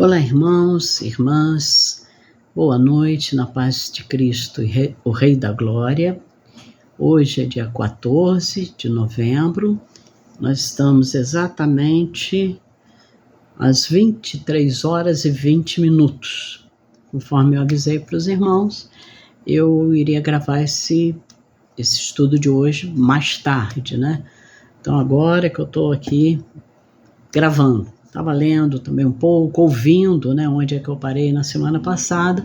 Olá, irmãos, irmãs, boa noite, na paz de Cristo, o Rei da Glória. Hoje é dia 14 de novembro, nós estamos exatamente às 23 horas e 20 minutos. Conforme eu avisei para os irmãos, eu iria gravar esse estudo de hoje mais tarde, né? Então agora que eu estou aqui gravando, estava lendo também um pouco, ouvindo, né, onde é que eu parei na semana passada,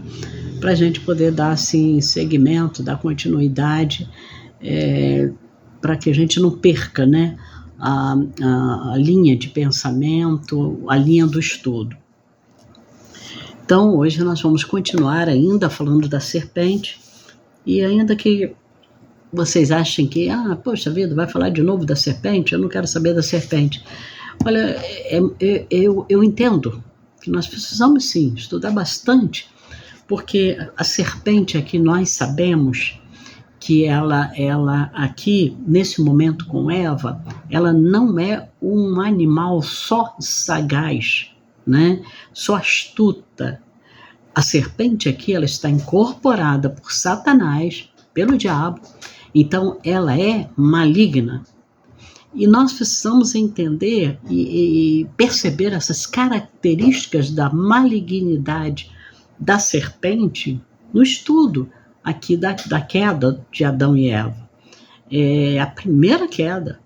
para a gente poder dar assim seguimento, dar continuidade, para que a gente não perca, né, a linha de pensamento, a linha do estudo. Então hoje nós vamos continuar ainda falando da serpente, e ainda que vocês achem que, poxa vida, vai falar de novo da serpente? Eu não quero saber da serpente. Olha, eu entendo que nós precisamos sim estudar bastante, porque a serpente aqui nós sabemos que ela aqui, nesse momento com Eva, ela não é um animal só sagaz, né? Só astuta. A serpente aqui, ela está incorporada por Satanás, pelo diabo, então ela é maligna. E nós precisamos entender e perceber essas características da malignidade da serpente no estudo aqui da queda de Adão e Eva. É a primeira queda.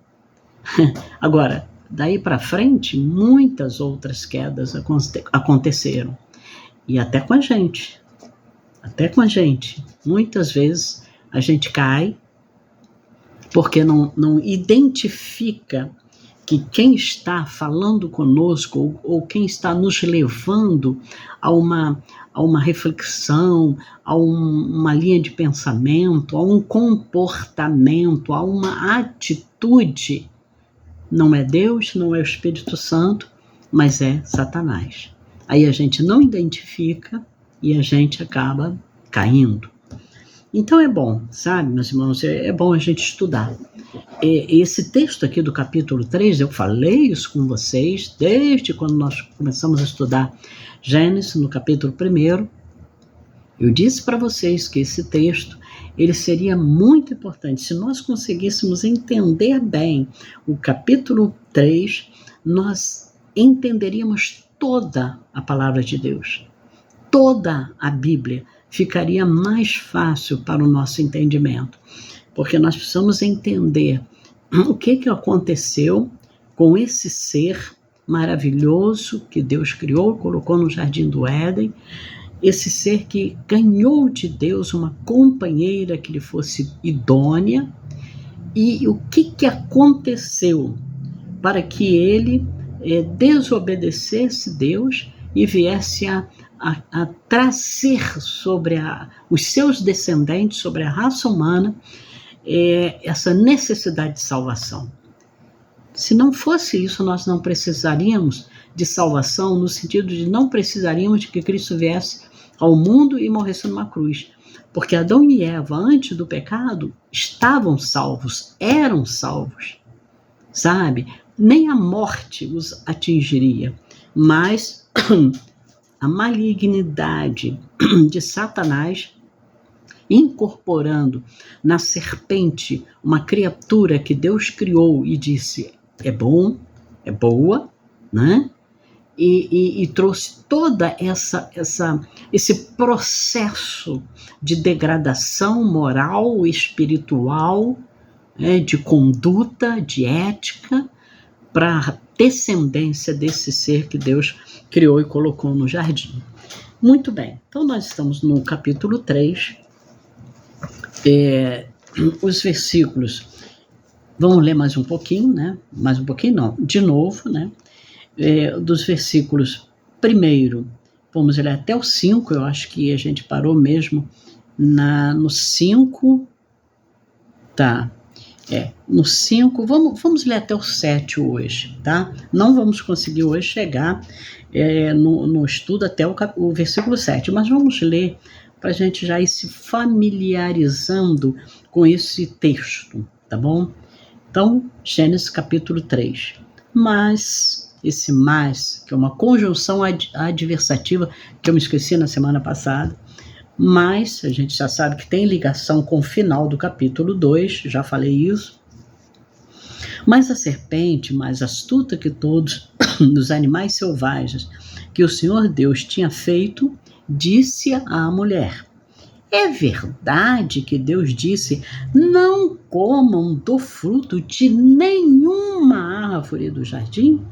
Agora, daí para frente, muitas outras quedas aconteceram. E até com a gente. Até com a gente. Muitas vezes a gente cai, porque não identifica que quem está falando conosco ou quem está nos levando a uma reflexão, a uma linha de pensamento, a um comportamento, a uma atitude, não é Deus, não é o Espírito Santo, mas é Satanás. Aí a gente não identifica e a gente acaba caindo. Então é bom, sabe, meus irmãos, é bom a gente estudar. Esse texto aqui do capítulo 3, eu falei isso com vocês desde quando nós começamos a estudar Gênesis, no capítulo 1. Eu disse para vocês que esse texto, ele seria muito importante. Se nós conseguíssemos entender bem o capítulo 3, nós entenderíamos toda a palavra de Deus, toda a Bíblia. Ficaria mais fácil para o nosso entendimento, porque nós precisamos entender o que aconteceu com esse ser maravilhoso que Deus criou, colocou no Jardim do Éden, esse ser que ganhou de Deus uma companheira que lhe fosse idônea, e o que aconteceu para que ele desobedecesse Deus e viesse a trazer sobre os seus descendentes, sobre a raça humana, essa necessidade de salvação. Se não fosse isso, nós não precisaríamos de salvação, no sentido de não precisaríamos de que Cristo viesse ao mundo e morresse numa cruz. Porque Adão e Eva, antes do pecado, estavam salvos, eram salvos, sabe? Nem a morte os atingiria, mas a malignidade de Satanás, incorporando na serpente uma criatura que Deus criou e disse, é bom, é boa, né? E trouxe toda esse processo de degradação moral, espiritual, de conduta, de ética, para a descendência desse ser que Deus criou e colocou no jardim. Muito bem, então nós estamos no capítulo 3, os versículos, vamos ler mais um pouquinho, né? Mais um pouquinho não, de novo, né? Dos versículos 1, vamos ler até o 5, eu acho que a gente parou mesmo no 5, tá? No 5, vamos ler até o 7 hoje, tá? Não vamos conseguir hoje chegar no estudo até o versículo 7, mas vamos ler para a gente já ir se familiarizando com esse texto, tá bom? Então, Gênesis capítulo 3. Mas esse mas, que é uma conjunção adversativa, que eu me esqueci na semana passada, mas a gente já sabe que tem ligação com o final do capítulo 2, já falei isso. Mas a serpente, mais astuta que todos os animais selvagens que o Senhor Deus tinha feito, disse à mulher: é verdade que Deus disse: não comam do fruto de nenhuma árvore do jardim?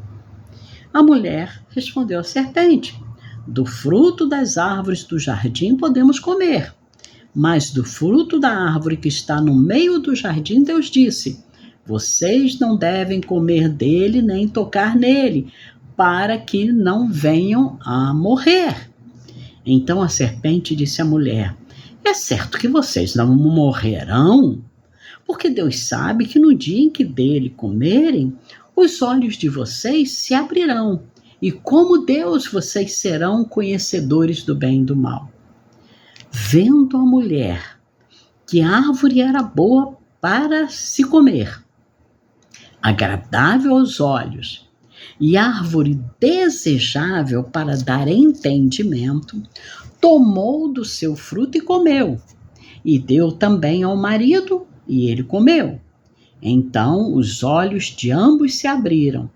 A mulher respondeu à serpente: do fruto das árvores do jardim podemos comer, mas do fruto da árvore que está no meio do jardim, Deus disse: vocês não devem comer dele nem tocar nele, para que não venham a morrer. Então a serpente disse à mulher: é certo que vocês não morrerão, porque Deus sabe que no dia em que dele comerem, os olhos de vocês se abrirão, e como Deus vocês serão conhecedores do bem e do mal. Vendo a mulher que a árvore era boa para se comer, agradável aos olhos, e árvore desejável para dar entendimento, tomou do seu fruto e comeu, e deu também ao marido, e ele comeu. Então os olhos de ambos se abriram,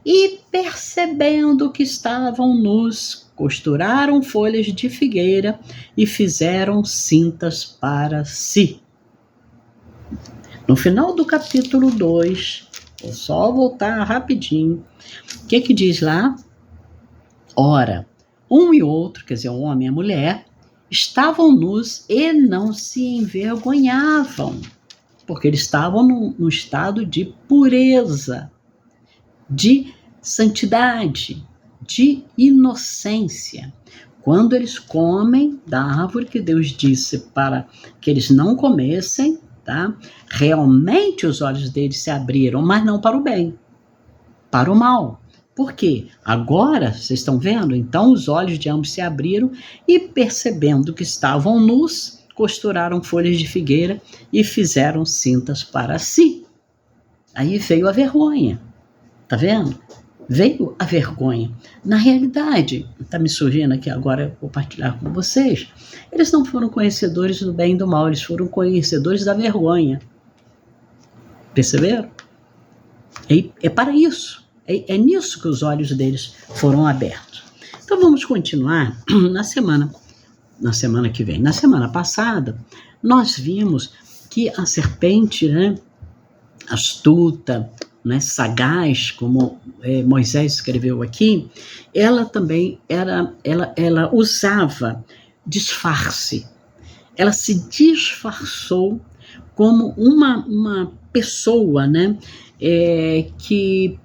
e percebendo que estavam nus, costuraram folhas de figueira e fizeram cintas para si. No final do capítulo 2, vou só voltar rapidinho, o que diz lá? Ora, um e outro, quer dizer, o homem e a mulher, estavam nus e não se envergonhavam, porque eles estavam num estado de pureza, de santidade, de inocência. Quando eles comem da árvore que Deus disse para que eles não comessem, tá? Realmente os olhos deles se abriram, mas não para o bem, para o mal. Por quê? Agora, vocês estão vendo? Então os olhos de ambos se abriram e, percebendo que estavam nus, costuraram folhas de figueira e fizeram cintas para si. Aí veio a vergonha. Tá vendo? Veio a vergonha. Na realidade, está me surgindo aqui agora, eu vou partilhar com vocês, eles não foram conhecedores do bem e do mal, eles foram conhecedores da vergonha. Perceberam? É para isso. É nisso que os olhos deles foram abertos. Então vamos continuar na semana que vem. Na semana passada, nós vimos que a serpente, né, astuta, né, sagaz, como Moisés escreveu aqui, ela também ela usava disfarce. Ela se disfarçou como uma pessoa, né, que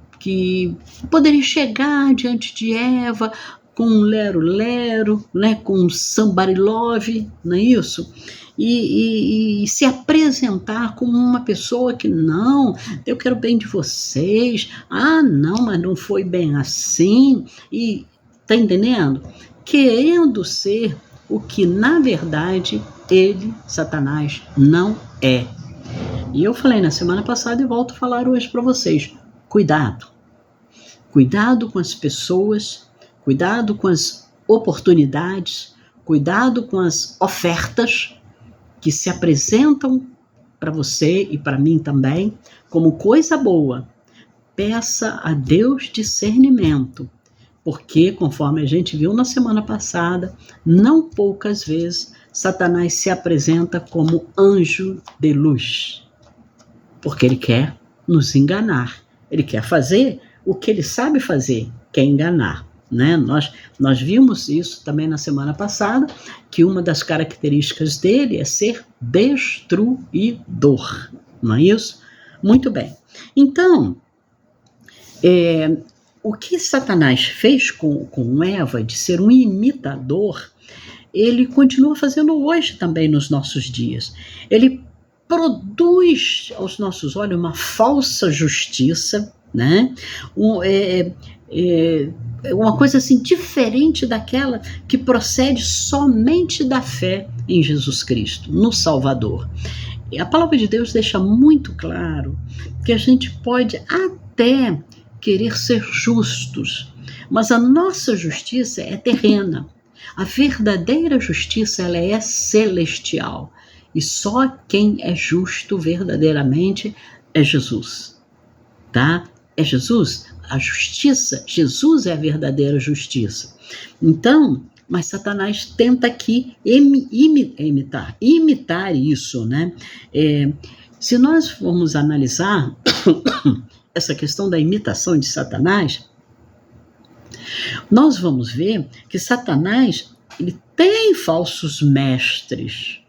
poderia chegar diante de Eva com um lero-lero, né, com um somebody love, não é isso? E se apresentar como uma pessoa que não, eu quero bem de vocês, não, mas não foi bem assim, e tá entendendo? Querendo ser o que na verdade ele, Satanás, não é. E eu falei na semana passada e volto a falar hoje para vocês, cuidado com as pessoas, cuidado com as oportunidades, cuidado com as ofertas que se apresentam para você e para mim também como coisa boa. Peça a Deus discernimento, porque, conforme a gente viu na semana passada, não poucas vezes Satanás se apresenta como anjo de luz, porque ele quer nos enganar, ele quer fazer o que ele sabe fazer, que é enganar. Né? Nós vimos isso também na semana passada, que uma das características dele é ser destruidor, não é isso? Muito bem. Então, o que Satanás fez com Eva, de ser um imitador, ele continua fazendo hoje também nos nossos dias. Ele produz aos nossos olhos uma falsa justiça, né? Uma coisa assim diferente daquela que procede somente da fé em Jesus Cristo, no Salvador. E a palavra de Deus deixa muito claro que a gente pode até querer ser justos, mas a nossa justiça é terrena. A verdadeira justiça, ela é celestial. E só quem é justo verdadeiramente é Jesus, tá? É Jesus, a justiça, Jesus é a verdadeira justiça. Então, mas Satanás tenta aqui imitar isso, né? Se nós formos analisar essa questão da imitação de Satanás, nós vamos ver que Satanás, ele tem falsos mestres.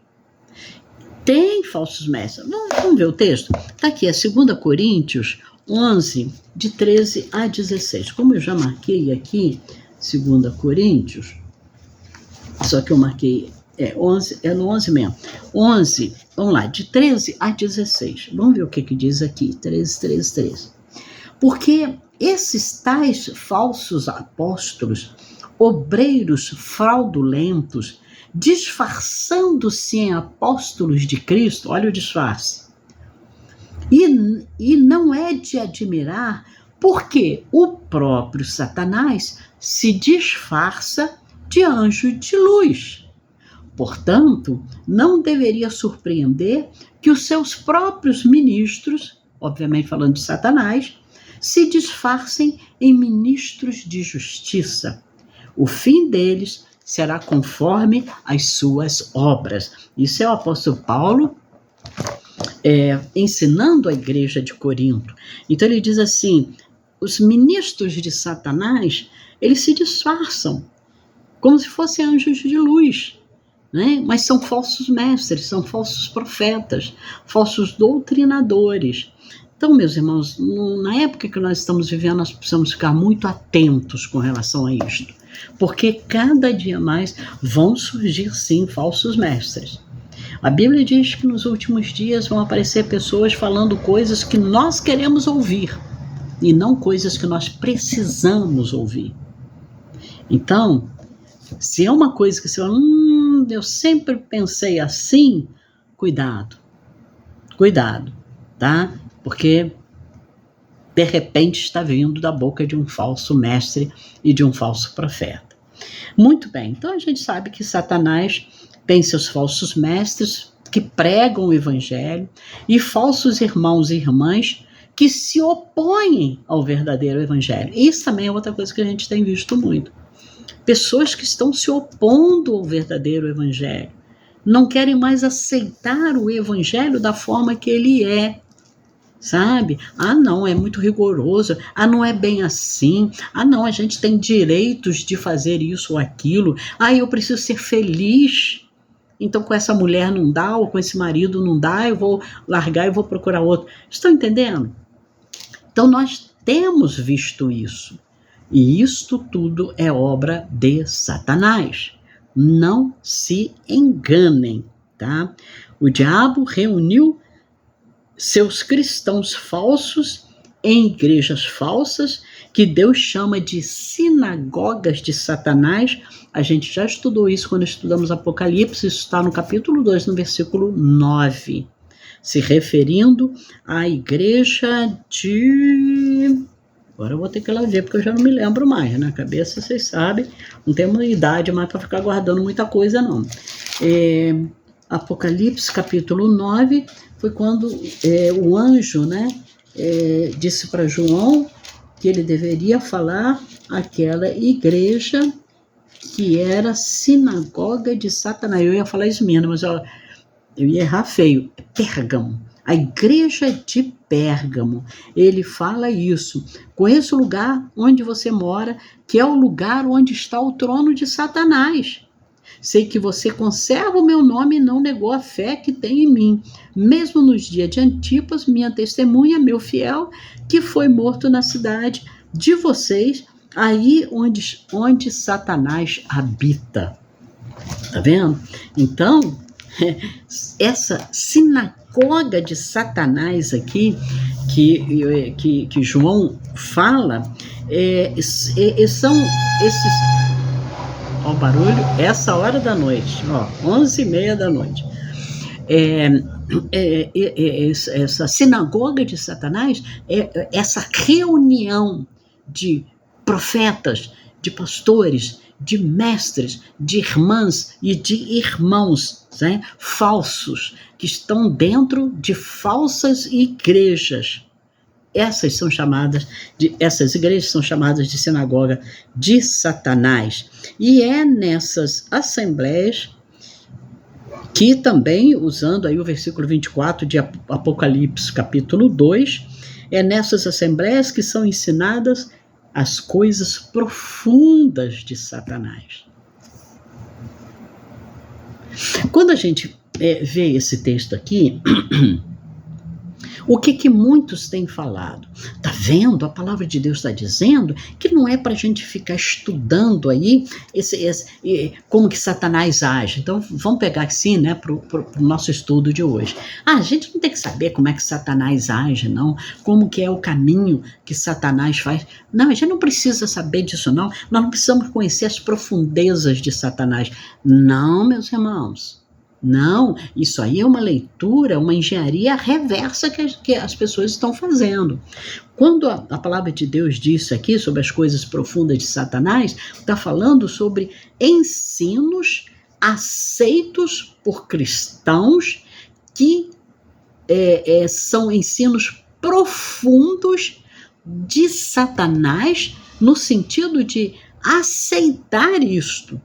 Tem falsos mestres. Vamos ver o texto? Está aqui, é 2 Coríntios 11, de 13 a 16. Como eu já marquei aqui, 2 Coríntios, só que eu marquei 11, é no 11 mesmo. 11, vamos lá, de 13 a 16. Vamos ver o que diz aqui, 13. Porque esses tais falsos apóstolos, obreiros fraudulentos, disfarçando-se em apóstolos de Cristo, olha o disfarce, e não é de admirar, porque o próprio Satanás se disfarça de anjo de luz. Portanto, não deveria surpreender que os seus próprios ministros, obviamente falando de Satanás, se disfarcem em ministros de justiça. O fim deles será conforme as suas obras. Isso é o apóstolo Paulo ensinando a igreja de Corinto. Então ele diz assim, os ministros de Satanás, eles se disfarçam como se fossem anjos de luz, né? Mas são falsos mestres, são falsos profetas, falsos doutrinadores. Então, meus irmãos, na época que nós estamos vivendo, nós precisamos ficar muito atentos com relação a isto, porque cada dia mais vão surgir, sim, falsos mestres. A Bíblia diz que nos últimos dias vão aparecer pessoas falando coisas que nós queremos ouvir, e não coisas que nós precisamos ouvir. Então, se é uma coisa que você fala, eu sempre pensei assim, cuidado, tá? Porque, de repente, está vindo da boca de um falso mestre e de um falso profeta. Muito bem, então a gente sabe que Satanás tem seus falsos mestres que pregam o evangelho e falsos irmãos e irmãs que se opõem ao verdadeiro evangelho. Isso também é outra coisa que a gente tem visto muito. Pessoas que estão se opondo ao verdadeiro evangelho, não querem mais aceitar o evangelho da forma que ele é. Sabe? Não, é muito rigoroso. Não é bem assim. Não, a gente tem direitos de fazer isso ou aquilo. Eu preciso ser feliz. Então com essa mulher não dá, ou com esse marido não dá, eu vou largar e vou procurar outro. Estão entendendo? Então nós temos visto isso. E isto tudo é obra de Satanás. Não se enganem, tá? O diabo reuniu seus cristãos falsos em igrejas falsas, que Deus chama de sinagogas de Satanás. A gente já estudou isso quando estudamos Apocalipse, isso está no capítulo 2, no versículo 9, se referindo à igreja de... Agora eu vou ter que ir lá ver, porque eu já não me lembro mais. Na cabeça, vocês sabem, não tenho uma idade mais para ficar guardando muita coisa, não. Apocalipse, capítulo 9, foi quando o anjo, né, disse para João que ele deveria falar àquela igreja que era sinagoga de Satanás. Eu ia falar isso mesmo, mas eu ia errar feio. É Pérgamo. A igreja de Pérgamo. Ele fala isso. Conheço o lugar onde você mora, que é o lugar onde está o trono de Satanás. Sei que você conserva o meu nome e não negou a fé que tem em mim. Mesmo nos dias de Antipas, minha testemunha, meu fiel, que foi morto na cidade de vocês, aí onde Satanás habita. Tá vendo? Então, essa sinagoga de Satanás aqui, que João fala, são esses... Olha o barulho, essa hora da noite, 11h30 da noite. essa sinagoga de Satanás é essa reunião de profetas, de pastores, de mestres, de irmãs e de irmãos, né, falsos, que estão dentro de falsas igrejas. Essas igrejas são chamadas de sinagoga de Satanás. E é nessas assembleias que também, usando aí o versículo 24 de Apocalipse, capítulo 2, é nessas assembleias que são ensinadas as coisas profundas de Satanás. Quando a gente vê esse texto aqui, o que muitos têm falado? Tá vendo? A palavra de Deus está dizendo que não é para a gente ficar estudando aí como que Satanás age. Então vamos pegar assim, né, para o nosso estudo de hoje. A gente não tem que saber como é que Satanás age, não. Como que é o caminho que Satanás faz. Não, a gente não precisa saber disso, não. Nós não precisamos conhecer as profundezas de Satanás. Não, meus irmãos. Não, isso aí é uma leitura, uma engenharia reversa que as pessoas estão fazendo. Quando a palavra de Deus diz aqui sobre as coisas profundas de Satanás, está falando sobre ensinos aceitos por cristãos que são ensinos profundos de Satanás no sentido de aceitar isto.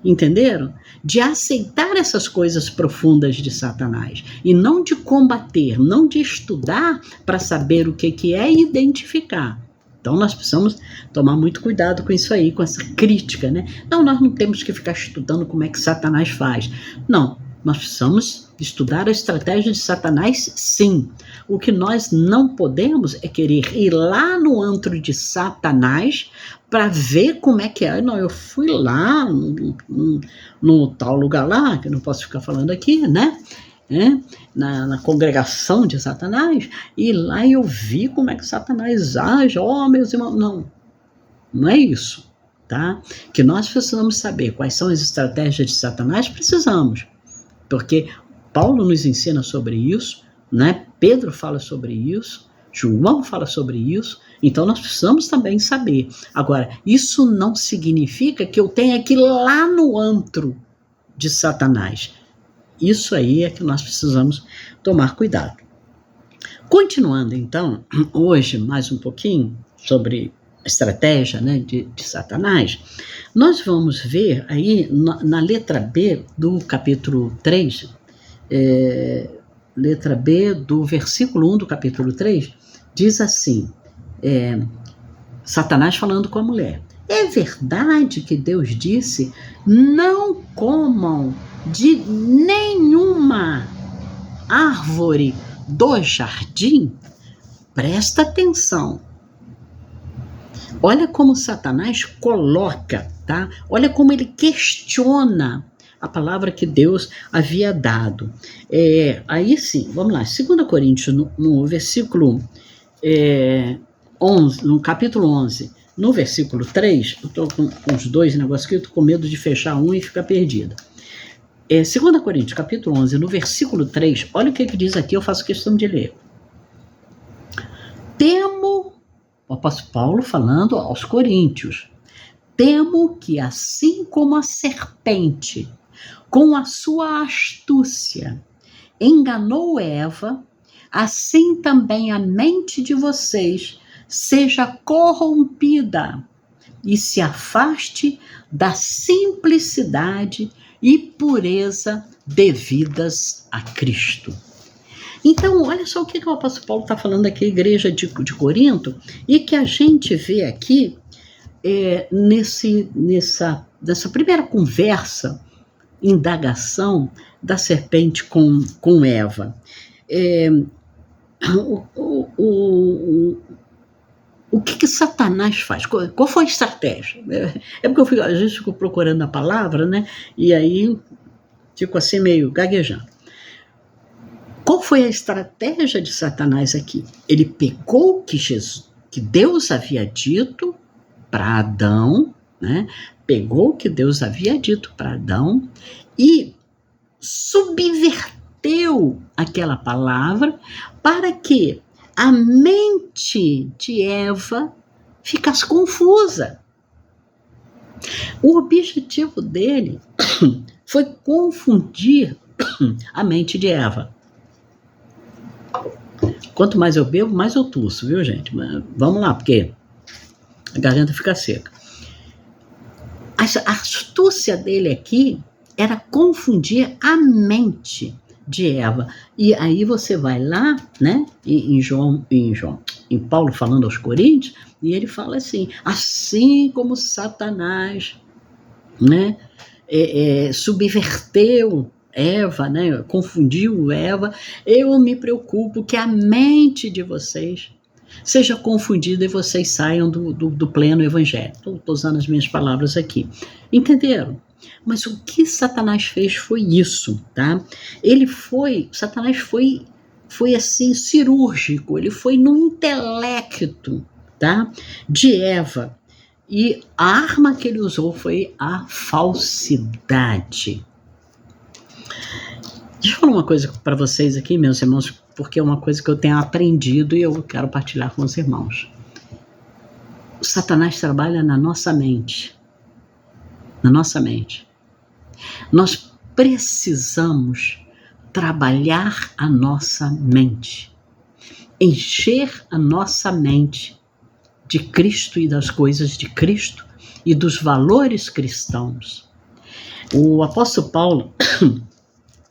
Entenderam? De aceitar essas coisas profundas de Satanás e não de combater, não de estudar para saber o que é e identificar. Então nós precisamos tomar muito cuidado com isso aí, com essa crítica, né? Não, nós não temos que ficar estudando como é que Satanás faz. Não, nós precisamos estudar a estratégia de Satanás, sim. O que nós não podemos é querer ir lá no antro de Satanás para ver como é que é. Não, eu fui lá no tal lugar lá, que eu não posso ficar falando aqui, né? Na congregação de Satanás, e lá eu vi como é que Satanás age. Meus irmãos, não é isso, tá? Que nós precisamos saber quais são as estratégias de Satanás, precisamos, porque Paulo nos ensina sobre isso, né? Pedro fala sobre isso, João fala sobre isso, então nós precisamos também saber. Agora, isso não significa que eu tenha que ir lá no antro de Satanás. Isso aí é que nós precisamos tomar cuidado. Continuando então, hoje mais um pouquinho sobre a estratégia, né, de Satanás, nós vamos ver aí na letra B do capítulo 3, letra B do versículo 1 do capítulo 3, diz assim, Satanás falando com a mulher: é verdade que Deus disse, não comam de nenhuma árvore do jardim? Presta atenção. Olha como Satanás coloca, tá? Olha como ele questiona a palavra que Deus havia dado. Aí sim, vamos lá, 2 Coríntios, no versículo 11, no capítulo 11, no versículo 3, eu estou com os dois negócios aqui, eu estou com medo de fechar um e ficar perdida. 2 Coríntios, capítulo 11, no versículo 3, olha o que diz aqui, eu faço questão de ler. Temo, o apóstolo Paulo falando aos coríntios, temo que assim como a serpente, com a sua astúcia, enganou Eva, assim também a mente de vocês seja corrompida e se afaste da simplicidade e pureza devidas a Cristo. Então, olha só o que o apóstolo Paulo está falando aqui, a igreja de Corinto, e que a gente vê aqui nessa primeira conversa, indagação da serpente com Eva. O que Satanás faz? Qual foi a estratégia? Porque às vezes fico procurando a palavra, né? E aí fico assim meio gaguejando. Qual foi a estratégia de Satanás aqui? Ele pegou o que Deus havia dito para Adão, né? Pegou o que Deus havia dito para Adão e subverteu subverteu aquela palavra para que a mente de Eva ficasse confusa. O objetivo dele foi confundir a mente de Eva. Quanto mais eu bebo, mais eu tuço, viu, gente? Mas vamos lá, porque a garganta fica seca. A astúcia dele aqui era confundir a mente de Eva. E aí você vai lá, né, em Paulo falando aos Coríntios, e ele fala assim como Satanás, né, subverteu Eva, né, confundiu Eva, eu me preocupo que a mente de vocês seja confundida e vocês saiam do pleno evangelho. Estou usando as minhas palavras aqui. Entenderam? Mas o que Satanás fez foi isso, tá? Satanás foi assim, cirúrgico, ele foi no intelecto, tá, de Eva. E a arma que ele usou foi a falsidade. Deixa eu falar uma coisa para vocês aqui, meus irmãos, porque é uma coisa que eu tenho aprendido e eu quero partilhar com os irmãos. O Satanás trabalha na nossa mente. Na nossa mente. Nós precisamos trabalhar a nossa mente. Encher a nossa mente de Cristo e das coisas de Cristo e dos valores cristãos. O apóstolo Paulo,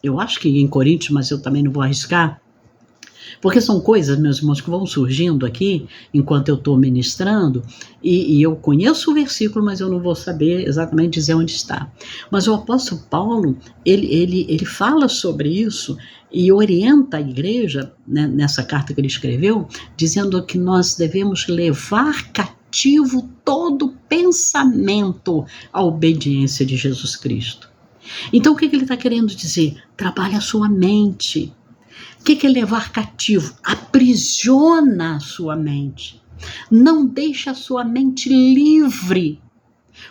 eu acho que em Coríntios, mas eu também não vou arriscar, porque são coisas, meus irmãos, que vão surgindo aqui enquanto eu estou ministrando, e eu conheço o versículo, mas eu não vou saber exatamente dizer onde está. Mas o apóstolo Paulo, ele fala sobre isso e orienta a igreja, né, nessa carta que ele escreveu, dizendo que nós devemos levar cativo todo pensamento à obediência de Jesus Cristo. Então o que ele está querendo dizer? Trabalhe a sua mente. O que é levar cativo? Aprisiona a sua mente. Não deixa a sua mente livre.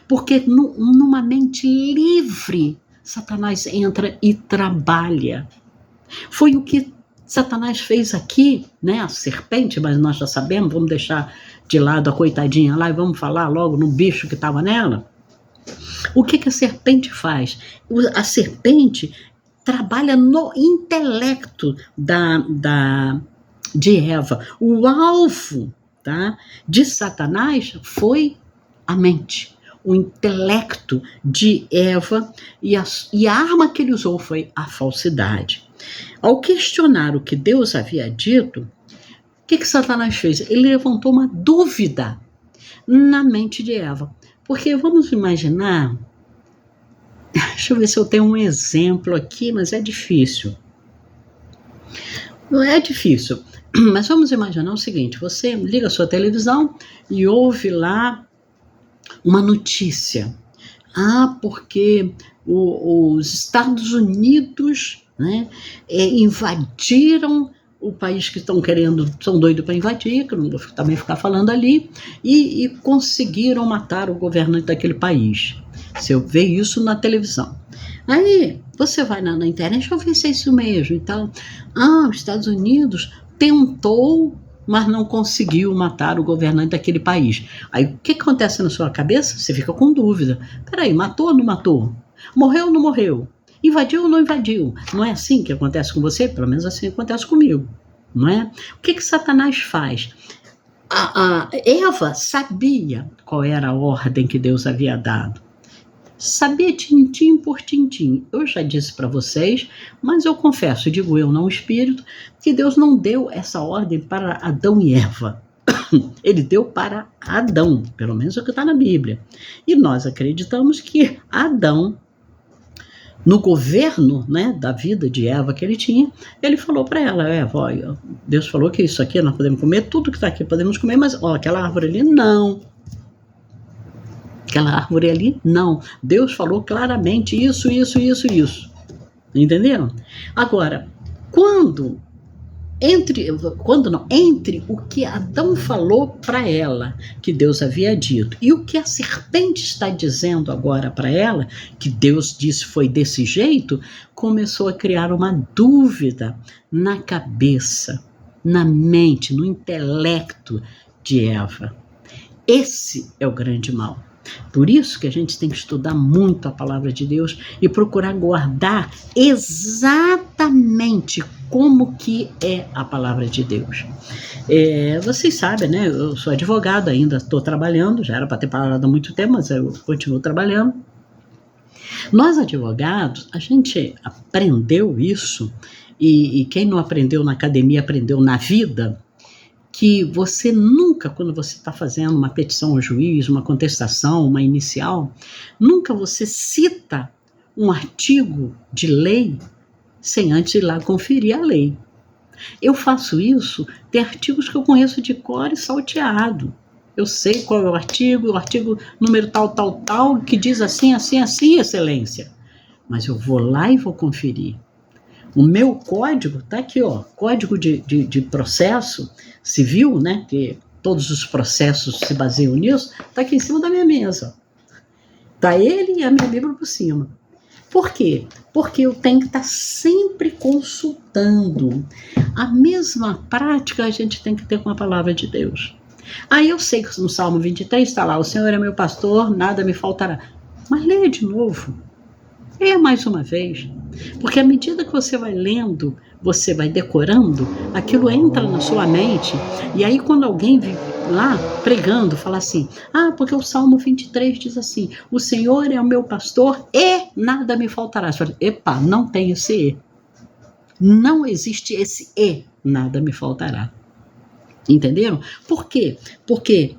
Porque numa mente livre, Satanás entra e trabalha. Foi o que Satanás fez aqui, né? A serpente, mas nós já sabemos, vamos deixar de lado a coitadinha lá e vamos falar logo no bicho que estava nela. O que a serpente faz? A serpente trabalha no intelecto de Eva. O alvo, tá, de Satanás foi a mente, o intelecto de Eva, e a arma que ele usou foi a falsidade. Ao questionar o que Deus havia dito, o que Satanás fez? Ele levantou uma dúvida na mente de Eva. Porque vamos imaginar, deixa eu ver se eu tenho um exemplo aqui, mas é difícil. Não é difícil, mas vamos imaginar o seguinte: você liga a sua televisão e ouve lá uma notícia. Porque os Estados Unidos, né, invadiram o país que estão querendo, são doidos para invadir, que eu não vou também ficar falando ali, e conseguiram matar o governante daquele país. Você vê isso na televisão. Aí você vai na internet, deixa eu ver se é isso mesmo. Então, os Estados Unidos tentou, mas não conseguiu matar o governante daquele país. Aí o que acontece na sua cabeça? Você fica com dúvida. Peraí, matou ou não matou? Morreu ou não morreu? Invadiu ou não invadiu? Não é assim que acontece com você? Pelo menos assim acontece comigo, não é? O que Satanás faz? A Eva sabia qual era a ordem que Deus havia dado. Sabia tintim por tintim. Eu já disse para vocês, mas eu confesso, digo eu, não o Espírito, que Deus não deu essa ordem para Adão e Eva. Ele deu para Adão, pelo menos é o que está na Bíblia. E nós acreditamos que Adão, no governo, né, da vida de Eva que ele tinha, ele falou para ela: Eva, olha, Deus falou que isso aqui nós podemos comer, tudo que está aqui podemos comer, mas aquela árvore ali não. Aquela árvore ali não. Deus falou claramente isso. Entenderam? Agora, quando entre o que Adão falou para ela, que Deus havia dito, e o que a serpente está dizendo agora para ela, que Deus disse foi desse jeito, começou a criar uma dúvida na cabeça, na mente, no intelecto de Eva. Esse é o grande mal. Por isso que a gente tem que estudar muito a palavra de Deus e procurar guardar exatamente como que é a palavra de Deus. Vocês sabem, né? Eu sou advogado, ainda estou trabalhando, já era para ter parado há muito tempo, mas eu continuo trabalhando. Nós advogados, a gente aprendeu isso, e quem não aprendeu na academia, aprendeu na vida, que você nunca, quando você está fazendo uma petição ao juiz, uma contestação, uma inicial, nunca você cita um artigo de lei sem antes ir lá conferir a lei. Eu faço isso, tem artigos que eu conheço de cor e salteado. Eu sei qual é o artigo número tal, que diz assim, excelência. Mas eu vou lá e vou conferir. O meu código está aqui, ó, Código de Processo Civil, né, que todos os processos se baseiam nisso, está aqui em cima da minha mesa. Está ele e a minha Bíblia por cima. Por quê? Porque eu tenho que estar sempre consultando. A mesma prática a gente tem que ter com a palavra de Deus. Aí eu sei que no Salmo 23 está lá, o Senhor é meu pastor, nada me faltará. Mas leia de novo. Leia mais uma vez. Porque à medida que você vai lendo, você vai decorando, aquilo entra na sua mente. E aí quando alguém vem lá pregando, fala assim, porque o Salmo 23 diz assim, o Senhor é o meu pastor e nada me faltará. Você fala, epa, não tem esse e. Não existe esse e, nada me faltará. Entenderam? Por quê? Porque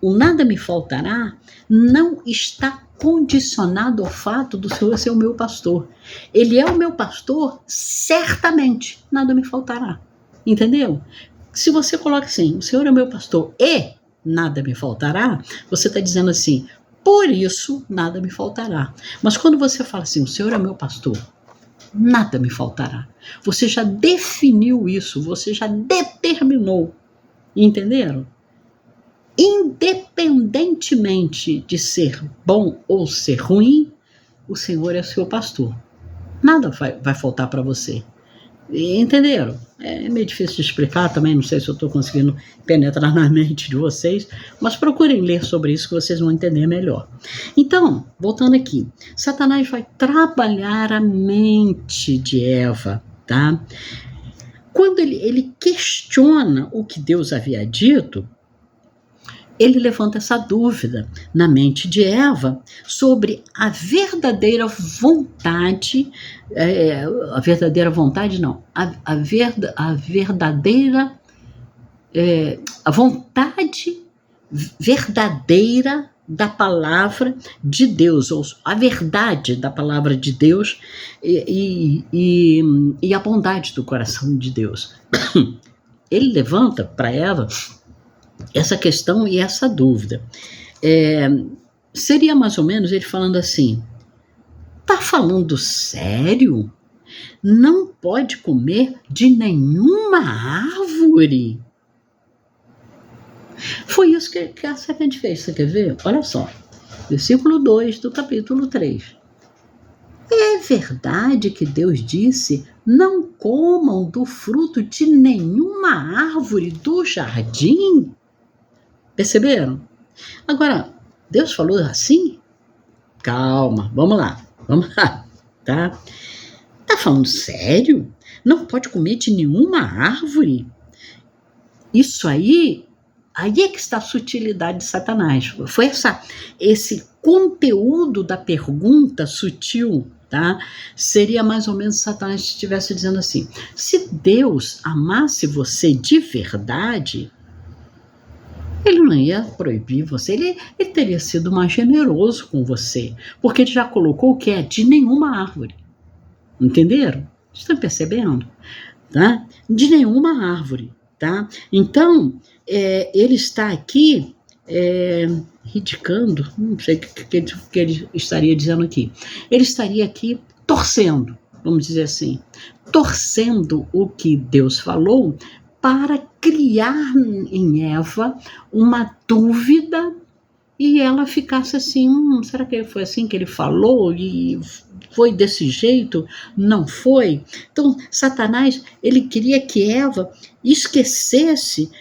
o nada me faltará não está condicionado ao fato do Senhor ser o meu pastor. Ele é o meu pastor, certamente nada me faltará. Entendeu? Se você coloca assim, o Senhor é o meu pastor e nada me faltará, você está dizendo assim, por isso nada me faltará. Mas quando você fala assim, o Senhor é o meu pastor, nada me faltará. Você já definiu isso, você já determinou. Entenderam? Independentemente de ser bom ou ser ruim, o Senhor é seu pastor. Nada vai faltar para você. Entenderam? É meio difícil de explicar também, não sei se eu estou conseguindo penetrar na mente de vocês, mas procurem ler sobre isso que vocês vão entender melhor. Então, voltando aqui, Satanás vai trabalhar a mente de Eva, tá? Quando ele questiona o que Deus havia dito, ele levanta essa dúvida na mente de Eva sobre a verdadeira vontade, a vontade verdadeira da palavra de Deus, ou a verdade da palavra de Deus e a bondade do coração de Deus. Ele levanta para Eva essa questão e essa dúvida. Seria mais ou menos ele falando assim, tá falando sério? Não pode comer de nenhuma árvore? Foi isso que a serpente fez, você quer ver? Olha só, versículo 2 do capítulo 3. É verdade que Deus disse, não comam do fruto de nenhuma árvore do jardim? Perceberam? Agora, Deus falou assim? Calma, vamos lá, tá? Tá falando sério? Não pode comer de nenhuma árvore? Isso aí é que está a sutilidade de Satanás. Foi esse conteúdo da pergunta sutil, tá? Seria mais ou menos Satanás estivesse dizendo assim, se Deus amasse você de verdade, ele não ia proibir você, ele teria sido mais generoso com você, porque ele já colocou o que é de nenhuma árvore. Entenderam? Estão percebendo? Tá? De nenhuma árvore. Tá? Então, ele está aqui não sei o que ele estaria dizendo aqui. Ele estaria aqui torcendo, vamos dizer assim, torcendo o que Deus falou para criar em Eva uma dúvida e ela ficasse assim, será que foi assim que ele falou e foi desse jeito? Não foi? Então, Satanás, ele queria que Eva esquecesse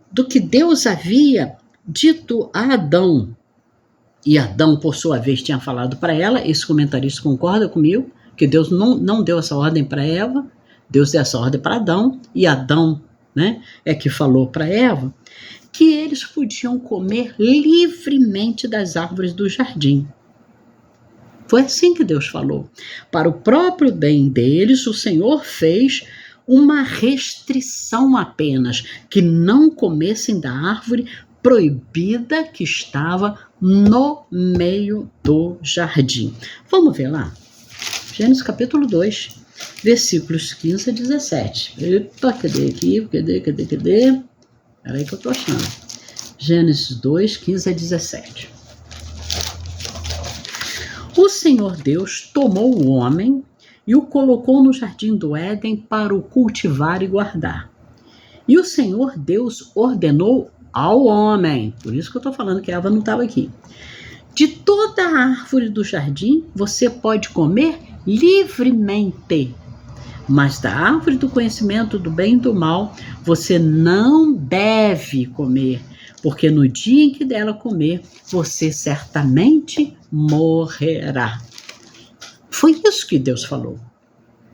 do que Deus havia dito a Adão. E Adão, por sua vez, tinha falado para ela, esse comentarista concorda comigo, que Deus não deu essa ordem para Eva, Deus deu essa ordem para Adão, e Adão, né, é que falou para Eva, que eles podiam comer livremente das árvores do jardim. Foi assim que Deus falou. Para o próprio bem deles, o Senhor fez uma restrição apenas, que não comessem da árvore proibida que estava no meio do jardim. Vamos ver lá? Gênesis capítulo 2, versículos 15 a 17. Eita, cadê aqui? Cadê? Peraí que eu tô achando. Gênesis 2, 15 a 17. O Senhor Deus tomou o homem e o colocou no jardim do Éden para o cultivar e guardar. E o Senhor Deus ordenou ao homem, por isso que eu estou falando que Eva não estava aqui, de toda a árvore do jardim você pode comer livremente, mas da árvore do conhecimento do bem e do mal você não deve comer, porque no dia em que dela comer, você certamente morrerá. Foi isso que Deus falou.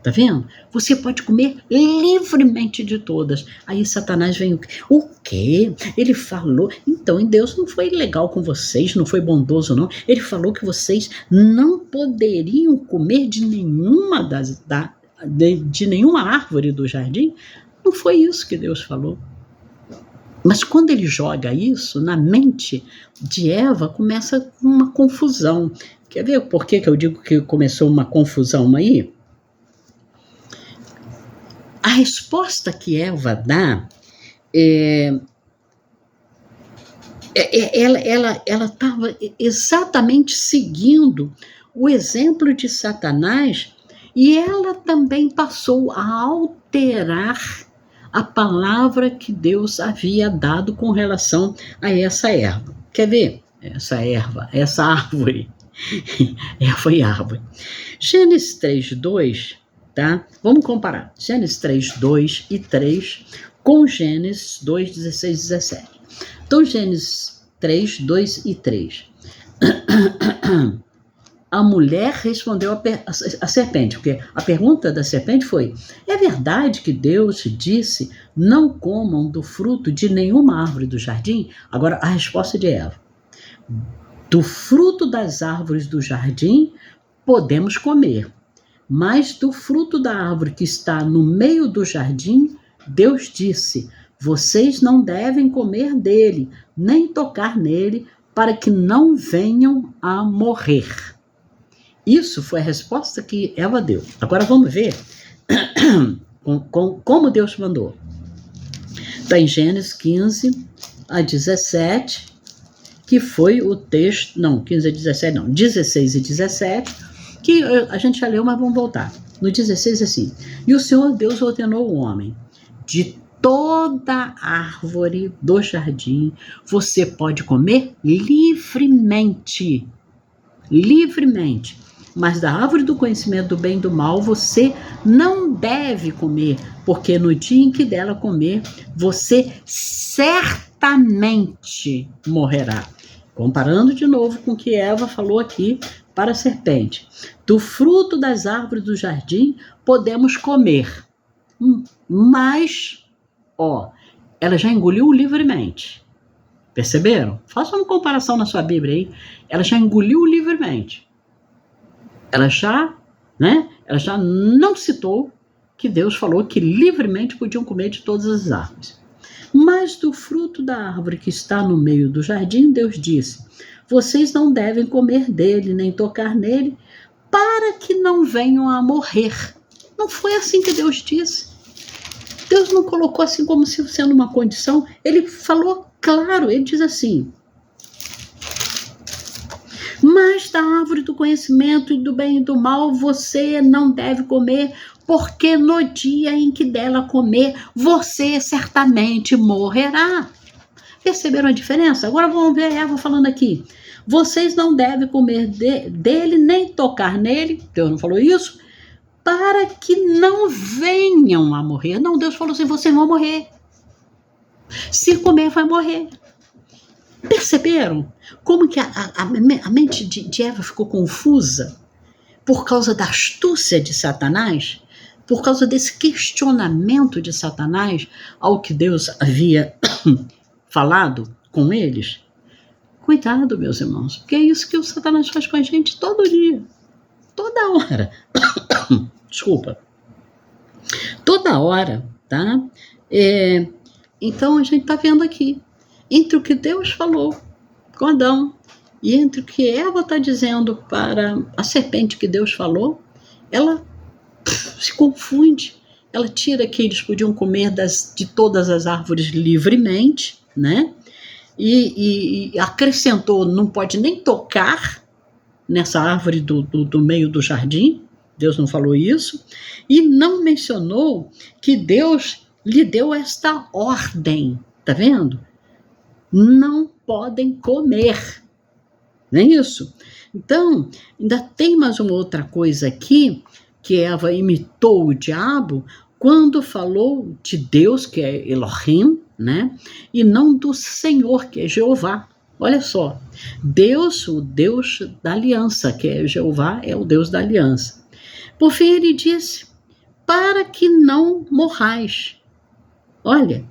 Tá vendo? Você pode comer livremente de todas. Aí Satanás vem, o quê? Ele falou, então Deus não foi legal com vocês, não foi bondoso não. Ele falou que vocês não poderiam comer de nenhuma de nenhuma árvore do jardim. Não foi isso que Deus falou. Mas quando ele joga isso na mente de Eva, começa uma confusão. Quer ver por que eu digo que começou uma confusão aí? A resposta que Eva dá, ela estava exatamente seguindo o exemplo de Satanás e ela também passou a alterar a palavra que Deus havia dado com relação a essa erva. Quer ver? Essa árvore. Foi árvore. Gênesis 3, 2... Tá? Vamos comparar Gênesis 3, 2 e 3 com Gênesis 2, 16 e 17. Então, Gênesis 3, 2 e 3. A mulher respondeu a serpente, porque a pergunta da serpente foi, é verdade que Deus disse, não comam do fruto de nenhuma árvore do jardim? Agora, a resposta de Eva. Do fruto das árvores do jardim, podemos comer. Mas do fruto da árvore que está no meio do jardim, Deus disse, vocês não devem comer dele, nem tocar nele, para que não venham a morrer. Isso foi a resposta que Eva deu. Agora vamos ver como Deus mandou. Está em Gênesis 15 a 17, que foi o texto, não, 15 a 17 não, 16 e 17, que a gente já leu, mas vamos voltar. No 16 assim, e o Senhor Deus ordenou ao homem, de toda árvore do jardim você pode comer livremente, mas da árvore do conhecimento do bem e do mal você não deve comer, porque no dia em que dela comer, você certamente morrerá. Comparando de novo com o que Eva falou aqui para a serpente. Do fruto das árvores do jardim podemos comer, mas, ela já engoliu livremente. Perceberam? Faça uma comparação na sua Bíblia aí. Ela já engoliu livremente. Ela já não citou que Deus falou que livremente podiam comer de todas as árvores. Mas do fruto da árvore que está no meio do jardim, Deus disse, vocês não devem comer dele, nem tocar nele, para que não venham a morrer. Não foi assim que Deus disse. Deus não colocou assim como se sendo uma condição. Ele falou claro, ele diz assim, Mas da árvore do conhecimento e do bem e do mal você não deve comer, porque no dia em que dela comer, você certamente morrerá. Perceberam a diferença? Agora vamos ver a Eva falando aqui. Vocês não devem comer dele, nem tocar nele. Deus não falou isso? Para que não venham a morrer. Não, Deus falou assim, vocês vão morrer. Se comer, vai morrer. Perceberam como que a mente de Eva ficou confusa por causa da astúcia de Satanás? Por causa desse questionamento de Satanás ao que Deus havia falado com eles? Cuidado, meus irmãos, porque é isso que o Satanás faz com a gente todo dia, toda hora. Desculpa. Toda hora, tá? Então a gente está vendo aqui, entre o que Deus falou com Adão e entre o que Eva está dizendo para a serpente que Deus falou, ela se confunde. Ela tira que eles podiam comer de todas as árvores livremente, né? E acrescentou, não pode nem tocar nessa árvore do meio do jardim. Deus não falou isso. E não mencionou que Deus lhe deu esta ordem. Tá vendo? Não podem comer. Nem isso. Então, ainda tem mais uma outra coisa aqui, que Eva imitou o diabo quando falou de Deus, que é Elohim, né? E não do Senhor, que é Jeová. Olha só, Deus, o Deus da aliança, que é Jeová, é o Deus da aliança. Por fim, ele disse, para que não morrais. Olha,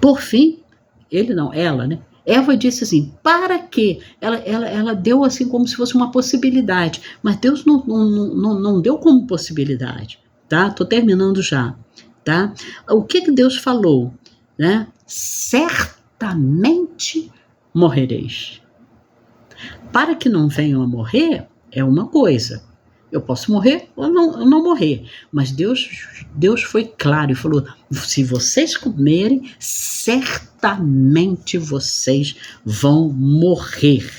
por fim, ele não, ela, né? Eva disse assim, para que? Ela deu assim como se fosse uma possibilidade, mas Deus não deu como possibilidade, tá? Estou terminando já, tá? O que Deus falou, né? Certamente morrereis. Para que não venham a morrer é uma coisa. Eu posso morrer ou não morrer. Mas Deus foi claro e falou, se vocês comerem, certamente vocês vão morrer.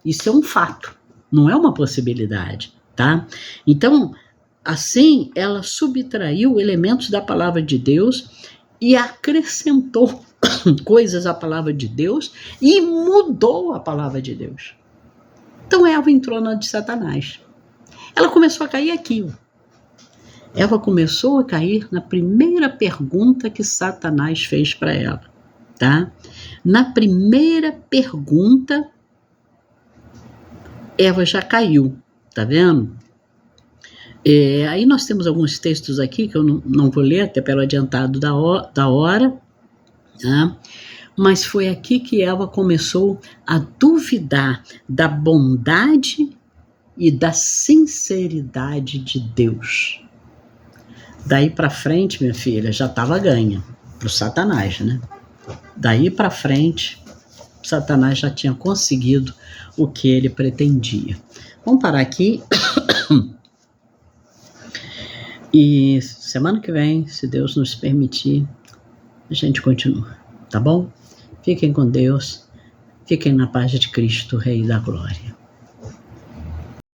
Isso é um fato, não é uma possibilidade, tá? Então, assim, ela subtraiu elementos da palavra de Deus e acrescentou coisas à palavra de Deus e mudou a palavra de Deus. Então, Eva entrou na de Satanás. Ela começou a cair aqui. Eva começou a cair na primeira pergunta que Satanás fez para ela, tá? Na primeira pergunta, Eva já caiu, tá vendo? Aí nós temos alguns textos aqui que eu não vou ler, até pelo adiantado da hora, tá? Mas foi aqui que Eva começou a duvidar da bondade e da sinceridade de Deus. Daí para frente, minha filha, já estava ganha pro Satanás, né? Daí para frente, Satanás já tinha conseguido o que ele pretendia. Vamos parar aqui. E semana que vem, se Deus nos permitir, a gente continua, tá bom? Fiquem com Deus, fiquem na paz de Cristo, Rei da Glória.